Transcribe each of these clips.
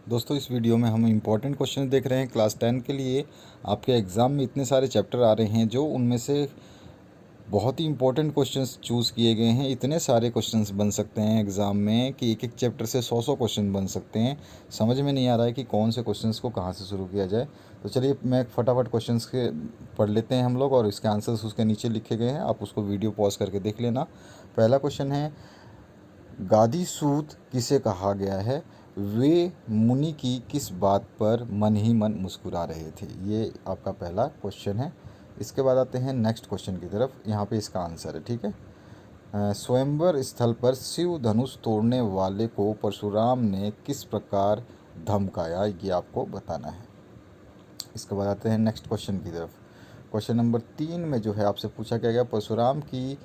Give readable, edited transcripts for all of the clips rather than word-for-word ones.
दोस्तों इस वीडियो में हम इम्पोर्टेंट क्वेश्चन देख रहे हैं क्लास 10 के लिए। आपके एग्ज़ाम में इतने सारे चैप्टर आ रहे हैं जो उनमें से बहुत ही इंपॉर्टेंट क्वेश्चंस चूज़ किए गए हैं। इतने सारे क्वेश्चंस बन सकते हैं एग्ज़ाम में कि एक एक चैप्टर से 100 क्वेश्चन बन सकते हैं। समझ में नहीं आ रहा है कि कौन से क्वेश्चंस को कहाँ से शुरू किया जाए। तो चलिए मैं फटाफट क्वेश्चंस के पढ़ लेते हैं हम लोग, और इसके आंसर्स उसके नीचे लिखे गए हैं, आप उसको वीडियो पॉज करके देख लेना। पहला क्वेश्चन है, गादी सूत किसे कहा गया है? वे मुनि की किस बात पर मन ही मन मुस्कुरा रहे थे? ये आपका पहला क्वेश्चन है। इसके बाद आते हैं नेक्स्ट क्वेश्चन की तरफ। यहाँ पे इसका आंसर है, ठीक है। स्वयंवर स्थल पर शिव धनुष तोड़ने वाले को परशुराम ने किस प्रकार धमकाया? ये आपको बताना है। इसके बाद आते हैं नेक्स्ट क्वेश्चन की तरफ। क्वेश्चन नंबर 3 में जो है आपसे पूछा क्या गया, परशुराम की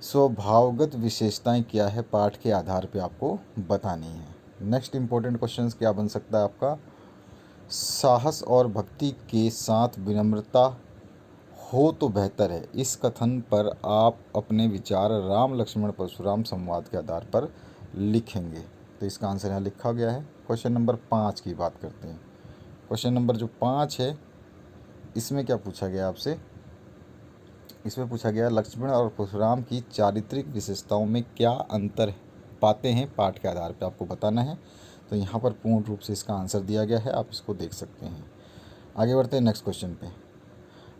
स्वभावगत विशेषताएं क्या है? पाठ के आधार पे आपको बतानी है। नेक्स्ट इंपॉर्टेंट क्वेश्चंस क्या बन सकता है आपका, साहस और भक्ति के साथ विनम्रता हो तो बेहतर है, इस कथन पर आप अपने विचार राम लक्ष्मण परशुराम संवाद के आधार पर लिखेंगे। तो इसका आंसर यहाँ लिखा गया है। क्वेश्चन नंबर 5 की बात करते हैं। क्वेश्चन नंबर जो 5 है, इसमें क्या पूछा गया आपसे? इसमें पूछा गया, लक्ष्मण और परशुराम की चारित्रिक विशेषताओं में क्या अंतर पाते हैं? पाठ के आधार पर आपको बताना है। तो यहाँ पर पूर्ण रूप से इसका आंसर दिया गया है, आप इसको देख सकते हैं। आगे बढ़ते हैं नेक्स्ट क्वेश्चन पे।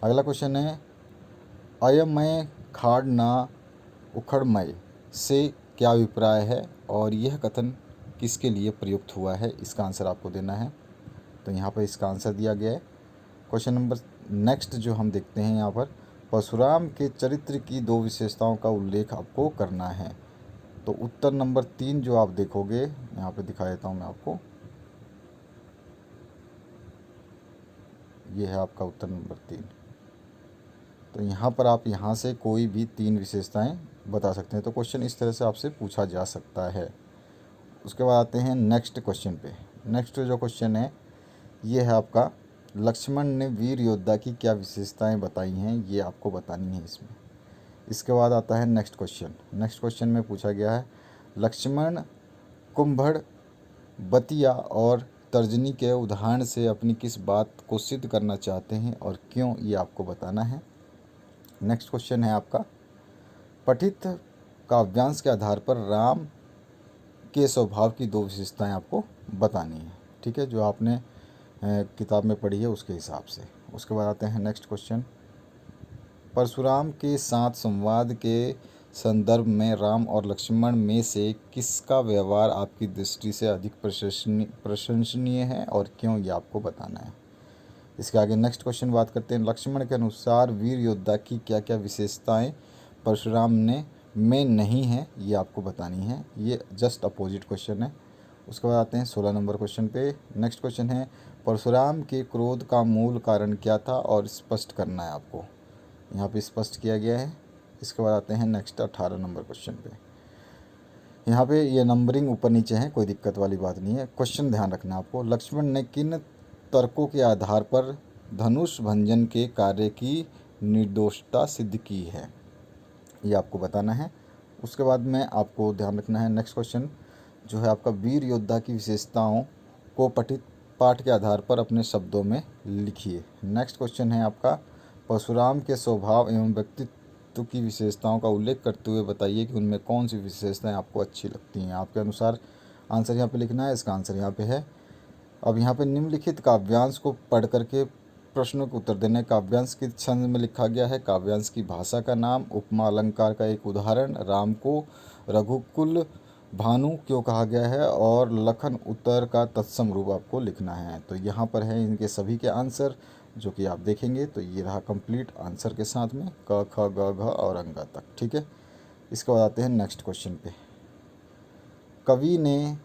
अगला क्वेश्चन है, अयमय खाड़ ना उखड़मय से क्या अभिप्राय है और यह कथन किसके लिए प्रयुक्त हुआ है? इसका आंसर आपको देना है। तो यहाँ पर इसका आंसर दिया गया है। क्वेश्चन नंबर नेक्स्ट जो हम देखते हैं, यहाँ पर परशुराम के चरित्र की 2 विशेषताओं का उल्लेख आपको करना है। तो उत्तर नंबर 3 जो आप देखोगे, यहाँ पे दिखा देता हूँ मैं आपको, ये है आपका उत्तर नंबर 3। तो यहाँ पर आप यहाँ से कोई भी 3 विशेषताएं बता सकते हैं। तो क्वेश्चन इस तरह से आपसे पूछा जा सकता है। उसके बाद आते हैं नेक्स्ट क्वेश्चन पे। नेक्स्ट जो क्वेश्चन है, ये है आपका, लक्ष्मण ने वीर योद्धा की क्या विशेषताएं बताई हैं? ये आपको बतानी है इसमें। इसके बाद आता है नेक्स्ट क्वेश्चन। नेक्स्ट क्वेश्चन में पूछा गया है, लक्ष्मण कुंभड़ बतिया और तर्जनी के उदाहरण से अपनी किस बात को सिद्ध करना चाहते हैं और क्यों? ये आपको बताना है। नेक्स्ट क्वेश्चन है आपका, पठित काव्यांश के आधार पर राम के स्वभाव की 2 विशेषताएं आपको बतानी है, ठीक है, जो आपने किताब में पढ़ी है उसके हिसाब से। उसके बाद आते हैं नेक्स्ट क्वेश्चन, परशुराम के साथ संवाद के संदर्भ में राम और लक्ष्मण में से किसका व्यवहार आपकी दृष्टि से अधिक प्रशंसनीय है और क्यों? ये आपको बताना है। इसके आगे नेक्स्ट क्वेश्चन बात करते हैं, लक्ष्मण के अनुसार वीर योद्धा की क्या क्या विशेषताएं परशुराम में नहीं है? ये आपको बतानी है। ये जस्ट अपोजिट क्वेश्चन है। उसके बाद आते हैं 16 नंबर क्वेश्चन पे। नेक्स्ट क्वेश्चन है, परशुराम के क्रोध का मूल कारण क्या था और स्पष्ट करना है आपको। यहाँ पे स्पष्ट किया गया है। इसके बाद आते हैं नेक्स्ट 18 नंबर क्वेश्चन पे। यहाँ पे ये नंबरिंग ऊपर नीचे है, कोई दिक्कत वाली बात नहीं है। क्वेश्चन ध्यान रखना आपको, लक्ष्मण ने किन तर्कों के आधार पर धनुष भंजन के कार्य की निर्दोषता सिद्ध की है? ये आपको बताना है। उसके बाद में आपको ध्यान रखना है, नेक्स्ट क्वेश्चन जो है आपका, वीर योद्धा की विशेषताओं को पठित पाठ के आधार पर अपने शब्दों में लिखिए। नेक्स्ट क्वेश्चन है आपका, परशुराम के स्वभाव एवं व्यक्तित्व की विशेषताओं का उल्लेख करते हुए बताइए कि उनमें कौन सी विशेषताएं आपको अच्छी लगती हैं। आपके अनुसार आंसर यहाँ पे लिखना है। इसका आंसर यहाँ पे है। अब यहाँ पे निम्नलिखित काव्यांश को पढ़ करके प्रश्नों के उत्तर देने। काव्यांश के छंद में लिखा गया है, काव्यांश की भाषा का नाम, उपमा अलंकार का एक उदाहरण, राम को रघुकुल भानु क्यों कहा गया है और लखन उत्तर का तत्सम रूप आपको लिखना है। तो यहाँ पर है इनके सभी के आंसर जो कि आप देखेंगे। तो ये रहा कंप्लीट आंसर के साथ में क ख ग घ और अंगा तक, ठीक है। इसके बाद आते हैं नेक्स्ट क्वेश्चन पे। कवि ने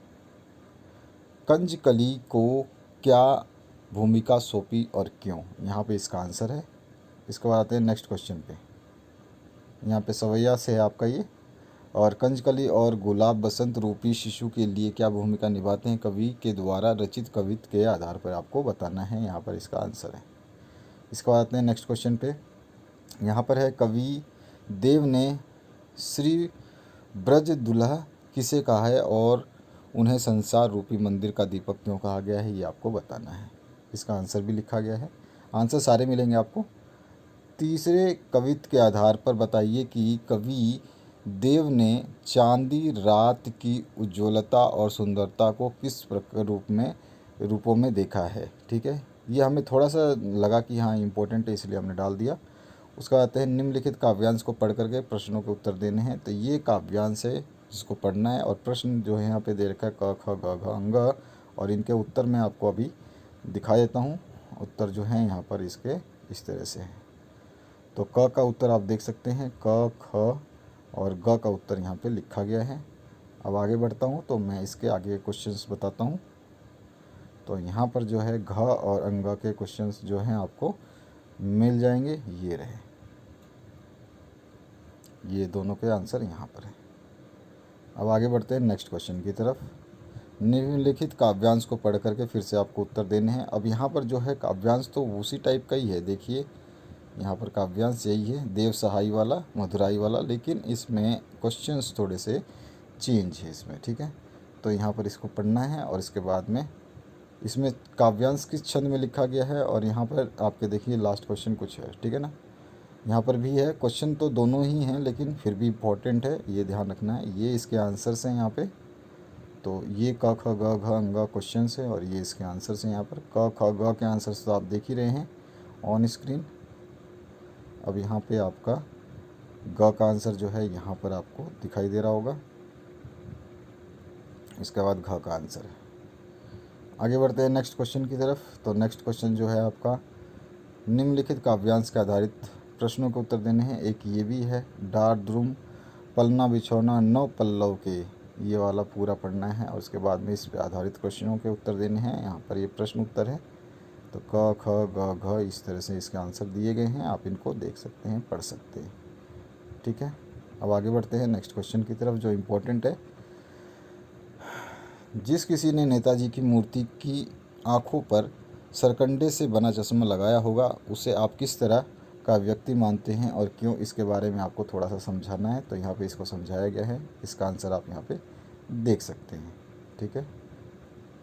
कंजकली को क्या भूमिका सौंपी और क्यों? यहाँ पे इसका आंसर है। इसके बाद आते हैं नेक्स्ट क्वेश्चन पे। यहाँ पे सवैया से है आपका ये, और कंजकली और गुलाब बसंत रूपी शिशु के लिए क्या भूमिका निभाते हैं? कवि के द्वारा रचित कवित्व के आधार पर आपको बताना है। यहाँ पर इसका आंसर है। इसके बाद आते हैं नेक्स्ट क्वेश्चन पे। यहाँ पर है, कवि देव ने श्री ब्रज दुल्हा किसे कहा है और उन्हें संसार रूपी मंदिर का दीपक क्यों कहा गया है, ये आपको बताना है। इसका आंसर भी लिखा गया है। आंसर सारे मिलेंगे आपको। तीसरे कवित्व के आधार पर बताइए कि कवि देव ने चांदी रात की उज्ज्वलता और सुंदरता को किस रूपों में देखा है। ठीक है, ये हमें थोड़ा सा लगा कि हाँ इम्पोर्टेंट है, इसलिए हमने डाल दिया। उसका आते हैं निम्नलिखित काव्यांश को पढ़ करके प्रश्नों के उत्तर देने हैं। तो ये काव्यांश है जिसको पढ़ना है, और प्रश्न जो है यहाँ पे दे रखा है क ख ग घ अंग, और इनके उत्तर मैं आपको अभी दिखा देता हूँ। उत्तर जो है यहाँ पर इसके इस तरह से है। तो क का उत्तर आप देख सकते हैं, क ख और ग का उत्तर यहाँ पे लिखा गया है। अब आगे बढ़ता हूँ तो मैं इसके आगे क्वेश्चंस बताता हूँ। तो यहाँ पर जो है घ और अंग के क्वेश्चंस जो हैं आपको मिल जाएंगे, ये रहे, ये दोनों के आंसर यहाँ पर हैं। अब आगे बढ़ते हैं नेक्स्ट क्वेश्चन की तरफ। निम्नलिखित काव्यांश को पढ़ करके फिर से आपको उत्तर देने हैं। अब यहाँ पर जो है काव्यांश तो उसी टाइप का ही है, देखिए यहाँ पर काव्यांश यही है, देव सहाय वाला, मधुराई वाला, लेकिन इसमें क्वेश्चंस थोड़े से चेंज है इसमें। ठीक है, तो यहाँ पर इसको पढ़ना है, और इसके बाद में इसमें काव्यांश किस छंद में लिखा गया है, और यहाँ पर आपके देखिए लास्ट क्वेश्चन कुछ है। ठीक है ना, यहाँ पर भी है, क्वेश्चन तो दोनों ही हैं लेकिन फिर भी इम्पोर्टेंट है, ये ध्यान रखना है। ये इसके आंसर्स हैं यहाँ पे। तो ये क ख ग घ अंग क्वेश्चन है, और ये इसके आंसर्स हैं यहाँ पर। क ख ग के आंसर्स तो आप देख ही रहे हैं ऑन स्क्रीन। अब यहाँ पे आपका ग का आंसर जो है यहाँ पर आपको दिखाई दे रहा होगा। इसके बाद घ का आंसर है। आगे बढ़ते हैं नेक्स्ट क्वेश्चन की तरफ। तो नेक्स्ट क्वेश्चन जो है आपका निम्नलिखित काव्यांश के आधारित प्रश्नों के उत्तर देने हैं। एक ये भी है, डार द्रुम पलना बिछौना नौ पल्लव के, ये वाला पूरा पढ़ना है, और उसके बाद में इस पे आधारित क्वेश्चनों के उत्तर देने हैं। यहाँ पर ये प्रश्न उत्तर है। तो क ख ग घ इस तरह से इसके आंसर दिए गए हैं, आप इनको देख सकते हैं, पढ़ सकते हैं। ठीक है, अब आगे बढ़ते हैं नेक्स्ट क्वेश्चन की तरफ जो इम्पोर्टेंट है। जिस किसी ने नेताजी की मूर्ति की आँखों पर सरकंडे से बना चश्मा लगाया होगा, उसे आप किस तरह का व्यक्ति मानते हैं और क्यों, इसके बारे में आपको थोड़ा सा समझाना है। तो यहाँ पे इसको समझाया गया है, इसका आंसर आप यहाँ पे देख सकते हैं। ठीक है,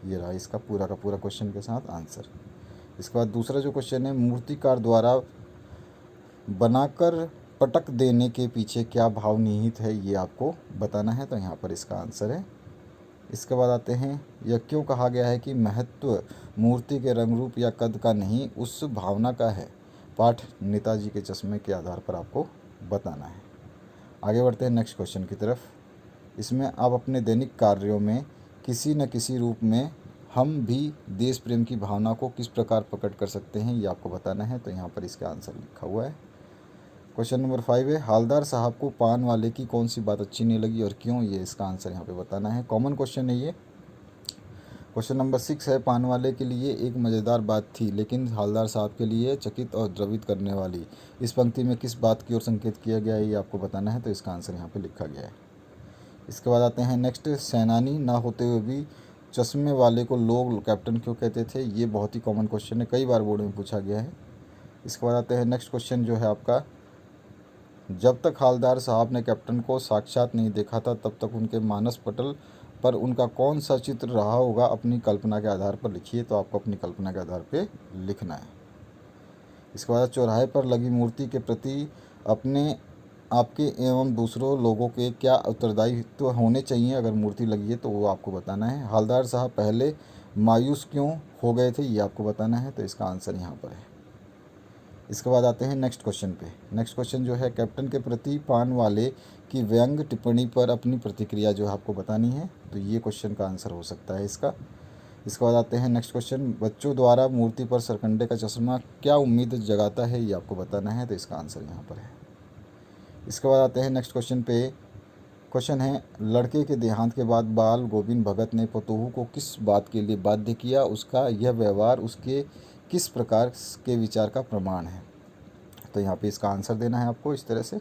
ये रहा इसका पूरा का पूरा क्वेश्चन के साथ आंसर। इसके बाद दूसरा जो क्वेश्चन है, मूर्तिकार द्वारा बनाकर पटक देने के पीछे क्या भाव निहित है, ये आपको बताना है। तो यहाँ पर इसका आंसर है। इसके बाद आते हैं, यह क्यों कहा गया है कि महत्व मूर्ति के रंग रूप या कद का नहीं, उस भावना का है। पाठ नेताजी के चश्मे के आधार पर आपको बताना है। आगे बढ़ते हैं नेक्स्ट क्वेश्चन की तरफ। इसमें आप अपने दैनिक कार्यों में किसी न किसी रूप में हम भी देश प्रेम की भावना को किस प्रकार प्रकट कर सकते हैं, ये आपको बताना है। तो यहाँ पर इसका आंसर लिखा हुआ है। क्वेश्चन नंबर 5 है, हालदार साहब को पान वाले की कौन सी बात अच्छी नहीं लगी और क्यों, ये इसका आंसर यहाँ पे बताना है। कॉमन क्वेश्चन है ये। क्वेश्चन नंबर 6 है, पान वाले के लिए एक मज़ेदार बात थी लेकिन हालदार साहब के लिए चकित और द्रवित करने वाली। इस पंक्ति में किस बात की ओर संकेत किया गया है, ये आपको बताना है। तो इसका आंसर यहाँ पे लिखा गया है। इसके बाद आते हैं नेक्स्ट, सेनानी ना होते हुए भी चश्मे वाले को लोग कैप्टन क्यों कहते थे, ये बहुत ही कॉमन क्वेश्चन है, कई बार बोर्ड में पूछा गया है। इसके बाद आते हैं नेक्स्ट क्वेश्चन जो है आपका, जब तक हालदार साहब ने कैप्टन को साक्षात नहीं देखा था तब तक उनके मानस पटल पर उनका कौन सा चित्र रहा होगा, अपनी कल्पना के आधार पर लिखिए। तो आपको अपनी कल्पना के आधार पर लिखना है। इसके बाद चौराहे पर लगी मूर्ति के प्रति अपने आपके एवं दूसरों लोगों के क्या उत्तरदायित्व होने चाहिए, अगर मूर्ति लगी है तो वो आपको बताना है। हालदार साहब पहले मायूस क्यों हो गए थे, ये आपको बताना है। तो इसका आंसर यहाँ पर है। इसके बाद आते हैं नेक्स्ट क्वेश्चन पे। नेक्स्ट क्वेश्चन जो है, कैप्टन के प्रति पान वाले की व्यंग टिप्पणी पर अपनी प्रतिक्रिया जो है आपको बतानी है। तो ये क्वेश्चन का आंसर हो सकता है इसका। इसके बाद आते हैं नेक्स्ट क्वेश्चन, बच्चों द्वारा मूर्ति पर सरकंडे का चश्मा क्या उम्मीद जगाता है, ये आपको बताना है। तो इसका आंसर यहाँ पर है। इसके बाद आते हैं नेक्स्ट क्वेश्चन पे। क्वेश्चन है, लड़के के देहांत के बाद बाल गोविंद भगत ने पतोहू को किस बात के लिए बाध्य किया, उसका यह व्यवहार उसके किस प्रकार के विचार का प्रमाण है। तो यहाँ पे इसका आंसर देना है आपको इस तरह से।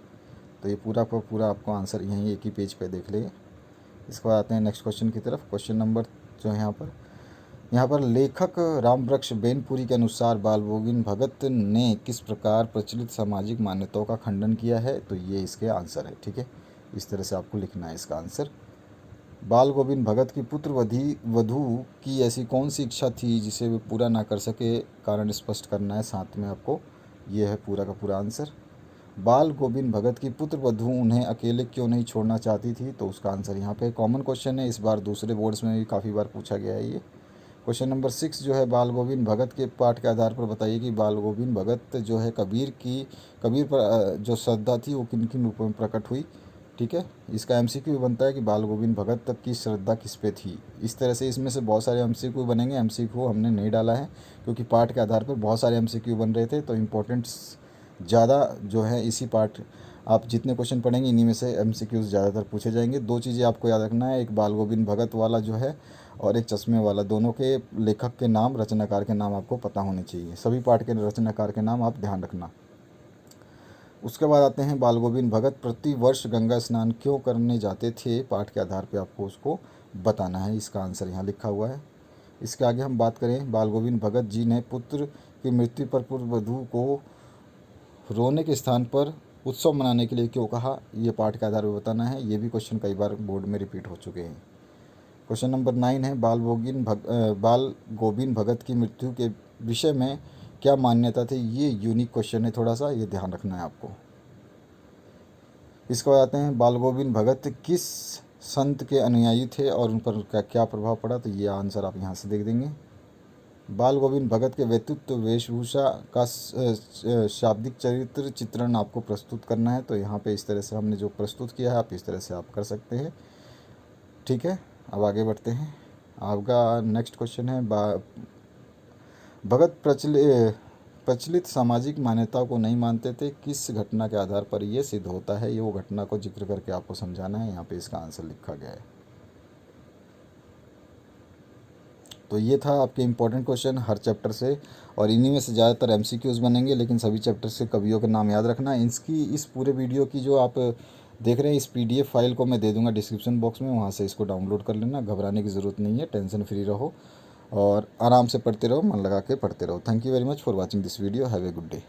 तो ये पूरा का पूरा आपको आंसर यहीं एक ही पेज पे देख लेंगे। इसके बाद आते हैं नेक्स्ट क्वेश्चन की तरफ। क्वेश्चन नंबर जो है यहाँ पर लेखक रामवृक्ष बेनपुरी के अनुसार बाल गोविंद भगत ने किस प्रकार प्रचलित सामाजिक मान्यताओं का खंडन किया है। तो ये इसके आंसर है। ठीक है, इस तरह से आपको लिखना है इसका आंसर। बाल गोविंद भगत की पुत्र वधू की ऐसी कौन सी इच्छा थी जिसे वे पूरा ना कर सके, कारण स्पष्ट करना है साथ में आपको। ये है पूरा का पूरा आंसर। बाल गोविंद भगत की पुत्र वधू उन्हें अकेले क्यों नहीं छोड़ना चाहती थी, तो उसका आंसर यहाँ पे कॉमन क्वेश्चन है, इस बार दूसरे बोर्ड्स में भी काफ़ी बार पूछा गया है ये। क्वेश्चन नंबर 6 जो है, बाल गोविंद भगत के पाठ के आधार पर बताइए कि बाल गोविंद भगत जो है कबीर पर जो श्रद्धा थी वो किन किन रूपों में प्रकट हुई। ठीक है, इसका एमसीक्यू बनता है कि बाल गोविंद भगत तक की श्रद्धा किस पे थी। इस तरह से इसमें से बहुत सारे एमसीक्यू बनेंगे, एमसीक्यू हमने नहीं डाला है क्योंकि पाठ के आधार पर बहुत सारे एमसीक्यू बन रहे थे, तो इम्पोर्टेंट्स ज़्यादा जो है इसी पार्ट, आप जितने क्वेश्चन पढ़ेंगे इन्हीं में से एमसीक्यूज़ ज़्यादातर पूछे जाएंगे। दो चीज़ें आपको याद रखना है, एक बाल गोविंद भगत वाला जो है और एक चश्मे वाला, दोनों के लेखक के नाम, रचनाकार के नाम आपको पता होने चाहिए। सभी पाठ के रचनाकार के नाम आप ध्यान रखना। उसके बाद आते हैं, बाल गोविंद भगत प्रति वर्ष गंगा स्नान क्यों करने जाते थे, पाठ के आधार पर आपको उसको बताना है। इसका आंसर यहाँ लिखा हुआ है। इसके आगे हम बात करें, बाल गोविंद भगत जी ने पुत्र की मृत्यु पर पूर्व वधू को रोने के स्थान पर उत्सव मनाने के लिए क्यों कहा, ये पाठ के आधार पर बताना है। ये भी क्वेश्चन कई बार बोर्ड में रिपीट हो चुके हैं। क्वेश्चन नंबर 9 है, बाल गोविंद भगत की मृत्यु के विषय में क्या मान्यता थी। ये यूनिक क्वेश्चन है थोड़ा सा, ये ध्यान रखना है आपको। इसके बाद आते हैं, बाल गोविंद भगत किस संत के अनुयायी थे और उन पर क्या प्रभाव पड़ा, तो ये आंसर आप यहाँ से देख देंगे। बाल गोविंद भगत के व्यक्तित्व वेशभूषा का शाब्दिक चरित्र चित्रण आपको प्रस्तुत करना है, तो यहाँ पे इस तरह से हमने जो प्रस्तुत किया है आप इस तरह से आप कर सकते हैं। ठीक है, अब आगे बढ़ते हैं। आपका नेक्स्ट क्वेश्चन है, भगत प्रचलित सामाजिक मान्यताओं को नहीं मानते थे, किस घटना के आधार पर ये सिद्ध होता है, ये वो घटना को जिक्र करके आपको समझाना है। यहाँ पे इसका आंसर लिखा गया है। तो ये था आपके इम्पोर्टेंट क्वेश्चन हर चैप्टर से, और इन्हीं में से ज़्यादातर एमसीक्यूज़ बनेंगे, लेकिन सभी चैप्टर से कवियों के नाम याद रखना। इस पूरे वीडियो की जो आप देख रहे हैं, इस पीडीएफ फाइल को मैं दे दूंगा डिस्क्रिप्शन बॉक्स में, वहाँ से इसको डाउनलोड कर लेना। घबराने की ज़रूरत नहीं है, टेंशन फ्री रहो और आराम से पढ़ते रहो, मन लगा के पढ़ते रहो। Thank you very much for watching this video. Have a good day.